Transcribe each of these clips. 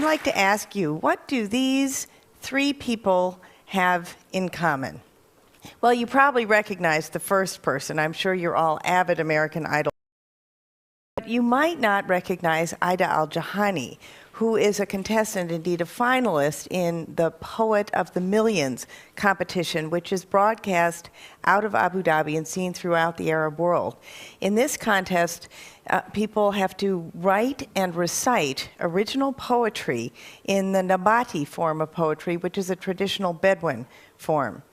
I'd like to ask you, what do these three people have in common? Well, you probably recognize the first person. I'm sure you're all avid American Idol. But you might not recognize Ida Al-Jahani, who is a contestant, indeed a finalist, in the Poet of the Millions competition, which is broadcast out of Abu Dhabi and seen throughout the Arab world. In this contest, people have to write and recite original poetry in the Nabati form of poetry, which is a traditional Bedouin form.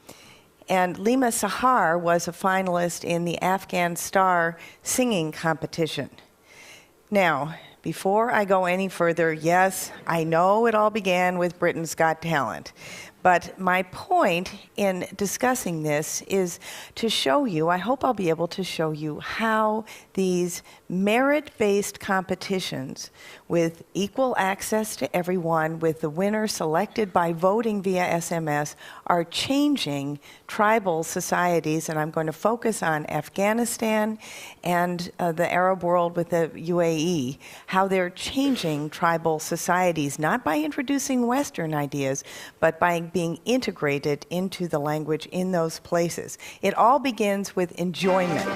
And Lima Sahar was a finalist in the Afghan Star singing competition. Now, before I go any further, yes, I know it all began with Britain's Got Talent. But my point in discussing this is to show you, I hope I'll be able to show you how these merit-based competitions with equal access to everyone, with the winner selected by voting via SMS, are changing tribal societies. And I'm going to focus on Afghanistan and the Arab world with the UAE, how they're changing tribal societies, not by introducing Western ideas, but by being integrated into the language in those places. It all begins with enjoyment.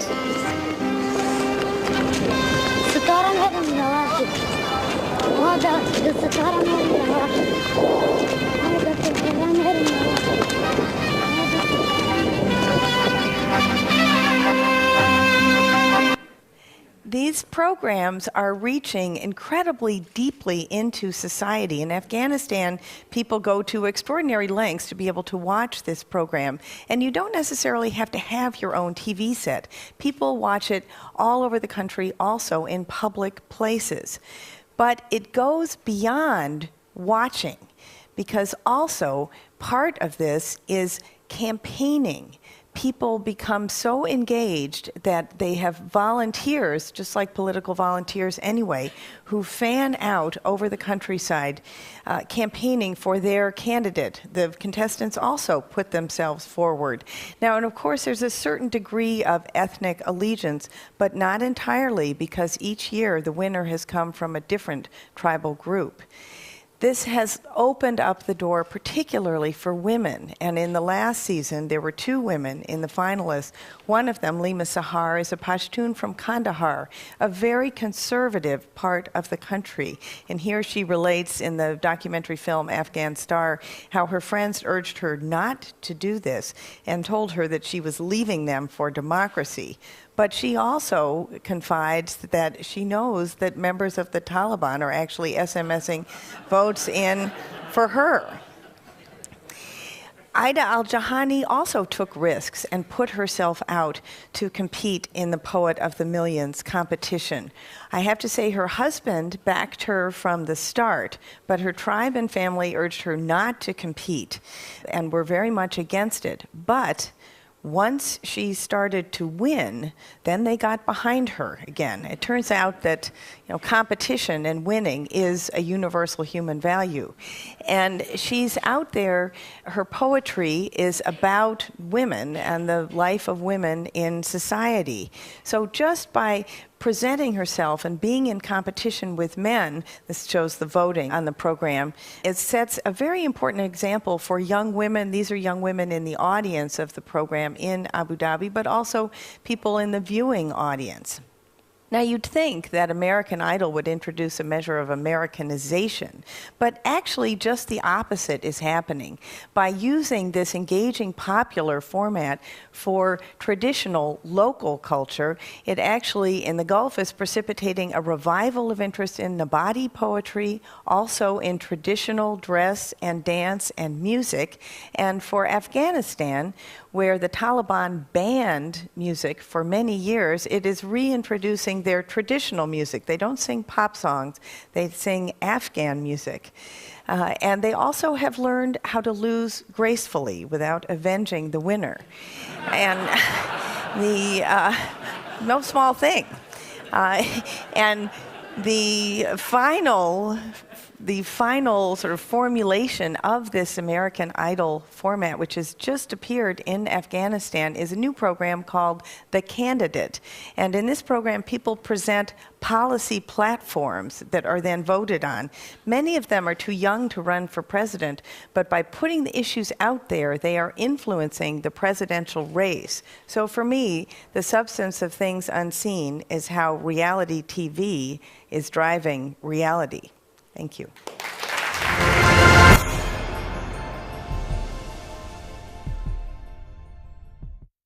These programs are reaching incredibly deeply into society. In Afghanistan, people go to extraordinary lengths to be able to watch this program. And you don't necessarily have to have your own TV set. People watch it all over the country, also in public places. But it goes beyond watching, because also part of this is campaigning. People become so engaged that they have volunteers, just like political volunteers anyway, who fan out over the countryside campaigning for their candidate. The contestants also put themselves forward. Now, and of course, there's a certain degree of ethnic allegiance, but not entirely, because each year the winner has come from a different tribal group. This has opened up the door particularly for women, and in the last season there were two women in the finalists. One of them, Lima Sahar, is a Pashtun from Kandahar, a very conservative part of the country. And here she relates in the documentary film Afghan Star how her friends urged her not to do this and told her that she was leaving them for democracy. But she also confides that she knows that members of the Taliban are actually SMSing votes in for her. Ida Al-Jahani also took risks and put herself out to compete in the Poet of the Millions competition. I have to say her husband backed her from the start, but her tribe and family urged her not to compete and were very much against it. But once she started to win, then they got behind her again. It turns out that competition and winning is a universal human value. And she's out there, her poetry is about women and the life of women in society. So just by presenting herself and being in competition with men, this shows the voting on the program, it sets a very important example for young women. These are young women in the audience of the program in Abu Dhabi, but also people in the viewing audience. Now, you'd think that American Idol would introduce a measure of Americanization, but actually just the opposite is happening. By using this engaging popular format for traditional local culture, it actually, in the Gulf, is precipitating a revival of interest in Nabati poetry, also in traditional dress and dance and music. And for Afghanistan, where the Taliban banned music for many years, it is reintroducing their traditional music. They don't sing pop songs, they sing Afghan music. And they also have learned how to lose gracefully without avenging the winner. And no small thing. And the final the final sort of formulation of this American Idol format, which has just appeared in Afghanistan, is a new program called The Candidate. And in this program, people present policy platforms that are then voted on. Many of them are too young to run for president, but by putting the issues out there, they are influencing the presidential race. So for me, the substance of Things Unseen is how reality TV is driving reality. Thank you.